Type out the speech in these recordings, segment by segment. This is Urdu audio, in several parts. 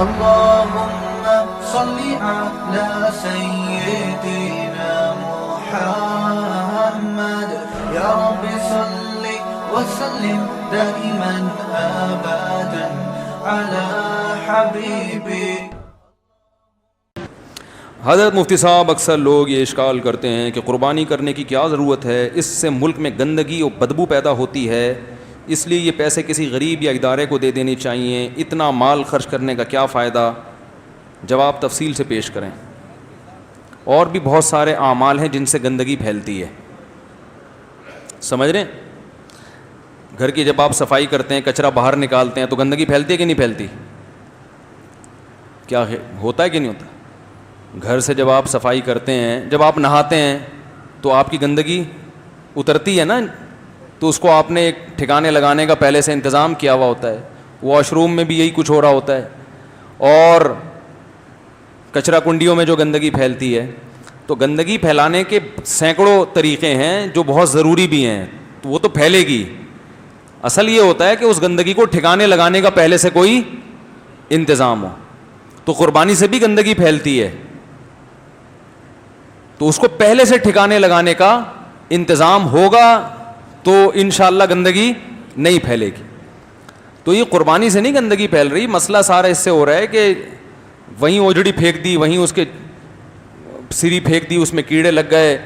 اللهم صل على سيدنا محمد يا رب صل وسلم دائما ابدا على حبيبي. حضرت مفتی صاحب اکثر لوگ یہ اشکال کرتے ہیں کہ قربانی کرنے کی کیا ضرورت ہے، اس سے ملک میں گندگی اور بدبو پیدا ہوتی ہے، اس لیے یہ پیسے کسی غریب یا ادارے کو دے دینی چاہیے، اتنا مال خرچ کرنے کا کیا فائدہ؟ جواب تفصیل سے پیش کریں. اور بھی بہت سارے اعمال ہیں جن سے گندگی پھیلتی ہے، سمجھ رہے ہیں؟ گھر کی جب آپ صفائی کرتے ہیں، کچرا باہر نکالتے ہیں تو گندگی پھیلتی ہے کہ نہیں پھیلتی؟ کیا ہوتا ہے کہ نہیں ہوتا؟ گھر سے جب آپ صفائی کرتے ہیں، جب آپ نہاتے ہیں تو آپ کی گندگی اترتی ہے نا، تو اس کو آپ نے ایک ٹھکانے لگانے کا پہلے سے انتظام کیا ہوا ہوتا ہے. واش روم میں بھی یہی کچھ ہو رہا ہوتا ہے. اور کچرا کنڈیوں میں جو گندگی پھیلتی ہے، تو گندگی پھیلانے کے سینکڑوں طریقے ہیں جو بہت ضروری بھی ہیں، تو وہ تو پھیلے گی. اصل یہ ہوتا ہے کہ اس گندگی کو ٹھکانے لگانے کا پہلے سے کوئی انتظام ہو. تو قربانی سے بھی گندگی پھیلتی ہے، تو اس کو پہلے سے ٹھکانے لگانے کا انتظام ہوگا تو انشاءاللہ گندگی نہیں پھیلے گی. تو یہ قربانی سے نہیں گندگی پھیل رہی، مسئلہ سارا اس سے ہو رہا ہے کہ وہیں اوجڑی پھینک دی، وہیں اس کے سری پھینک دی، اس میں کیڑے لگ گئے،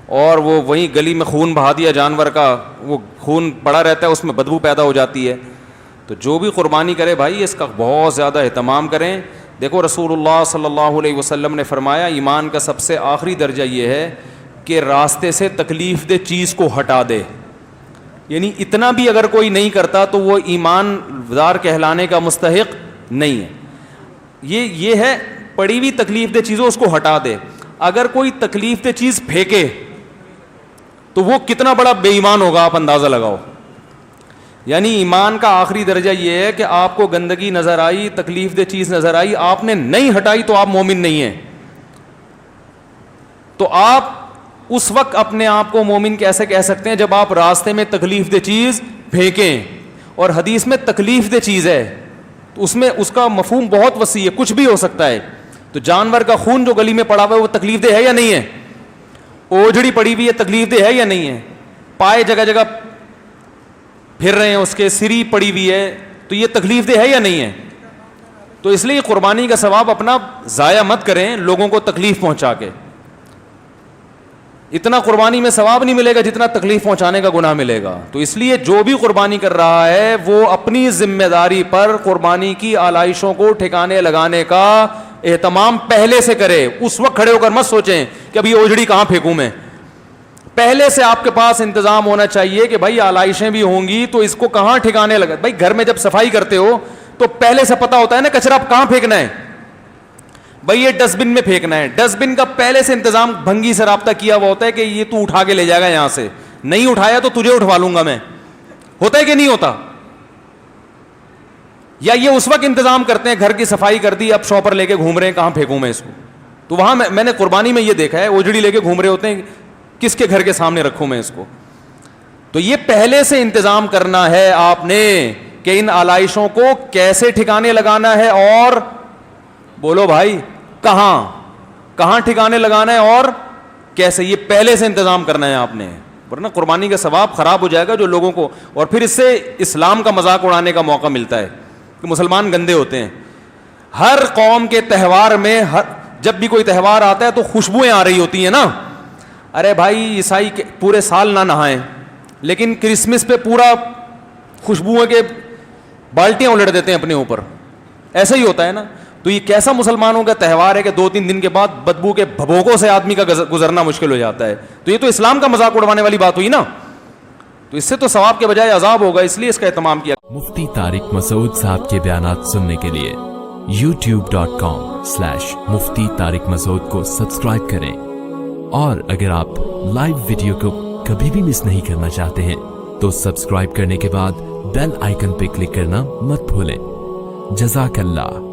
اور وہ وہیں گلی میں خون بہا دیا جانور کا، وہ خون پڑا رہتا ہے، اس میں بدبو پیدا ہو جاتی ہے. تو جو بھی قربانی کرے بھائی اس کا بہت زیادہ اہتمام کریں. دیکھو رسول اللہ صلی اللہ علیہ وسلم نے فرمایا ایمان کا سب سے آخری درجہ یہ ہے کہ راستے سے تکلیف دہ چیز کو ہٹا دے. یعنی اتنا بھی اگر کوئی نہیں کرتا تو وہ ایمان دار کہلانے کا مستحق نہیں ہے. یہ ہے پڑی ہوئی تکلیف دہ چیزوں اس کو ہٹا دے. اگر کوئی تکلیف دہ چیز پھینکے تو وہ کتنا بڑا بے ایمان ہوگا، آپ اندازہ لگاؤ. یعنی ایمان کا آخری درجہ یہ ہے کہ آپ کو گندگی نظر آئی، تکلیف دہ چیز نظر آئی، آپ نے نہیں ہٹائی تو آپ مومن نہیں ہیں. تو آپ اس وقت اپنے آپ کو مومن کیسے کہہ سکتے ہیں جب آپ راستے میں تکلیف دہ چیز پھینکیں. اور حدیث میں تکلیف دہ چیز ہے تو اس میں اس کا مفہوم بہت وسیع ہے، کچھ بھی ہو سکتا ہے. تو جانور کا خون جو گلی میں پڑا ہوا ہے وہ تکلیف دہ ہے یا نہیں ہے؟ اوجڑی پڑی ہوئی ہے تکلیف دہ ہے یا نہیں ہے؟ پائے جگہ جگہ پھر رہے ہیں، اس کے سری پڑی ہوئی ہے، تو یہ تکلیف دہ ہے یا نہیں ہے؟ تو اس لیے قربانی کا ثواب اپنا ضائع مت کریں لوگوں کو تکلیف پہنچا کے. اتنا قربانی میں ثواب نہیں ملے گا جتنا تکلیف پہنچانے کا گناہ ملے گا. تو اس لیے جو بھی قربانی کر رہا ہے وہ اپنی ذمہ داری پر قربانی کی آلائشوں کو ٹھکانے لگانے کا اہتمام پہلے سے کرے. اس وقت کھڑے ہو کر مت سوچیں کہ ابھی اوجڑی کہاں پھینکوں میں. پہلے سے آپ کے پاس انتظام ہونا چاہیے کہ بھائی آلائشیں بھی ہوں گی تو اس کو کہاں ٹھکانے لگا. بھائی گھر میں جب صفائی کرتے ہو تو پہلے سے پتا ہوتا ہے نا کچرا کہاں پھینکنا ہے. بھائی یہ ڈسٹ بن میں پھینکنا ہے، ڈسٹ بن کا پہلے سے انتظام بھنگی سے رابطہ کیا ہوا ہوتا ہے کہ یہ تو اٹھا کے لے جائے گا یہاں سے، نہیں اٹھایا تو تجھے اٹھوا لوں گا میں. ہوتا ہے کہ نہیں ہوتا؟ یا یہ اس وقت انتظام کرتے ہیں گھر کی صفائی کر دی، اب شاپر لے کے گھوم رہے ہیں کہاں پھینکوں میں اس کو. تو وہاں میں نے قربانی میں یہ دیکھا ہے اوجڑی لے کے گھوم رہے ہوتے ہیں، کس کے گھر کے سامنے رکھوں میں اس کو. تو یہ پہلے سے انتظام کرنا ہے آپ نے کہ ان آلائشوں کو کیسے ٹھکانے لگانا ہے، اور بولو بھائی کہاں ٹھکانے لگانا ہے اور کیسے. یہ پہلے سے انتظام کرنا ہے آپ نے، ورنہ قربانی کا ثواب خراب ہو جائے گا جو لوگوں کو. اور پھر اس سے اسلام کا مذاق اڑانے کا موقع ملتا ہے کہ مسلمان گندے ہوتے ہیں. ہر قوم کے تہوار میں جب بھی کوئی تہوار آتا ہے تو خوشبوئیں آ رہی ہوتی ہیں نا. ارے بھائی عیسائی پورے سال نہ نہائیں لیکن کرسمس پہ پورا خوشبوؤں کے بالٹیاں الٹ دیتے ہیں اپنے اوپر. ایسا ہی ہوتا ہے نا. تو یہ کیسا مسلمانوں کا تہوار ہے کہ 2-3 دن کے بعد بدبو کے بھبوکوں سے آدمی کا گزرنا مشکل ہو جاتا ہے. تو یہ تو اسلام کا مذاق اڑوانے والی بات ہوئی نا. تو اس سے تو ثواب کے بجائے عذاب ہوگا، اس لیے اس کا اہتمام کیا. مفتی طارق مسعود صاحب کے بیانات سننے کے لیے youtube.com/مفتی طارق مسعود کو سبسکرائب کریں. اور اگر آپ لائیو ویڈیو کو کبھی بھی مس نہیں کرنا چاہتے ہیں تو سبسکرائب کرنے کے بعد بیل آئیکن پہ کلک کرنا مت بھولیں. جزاک اللہ.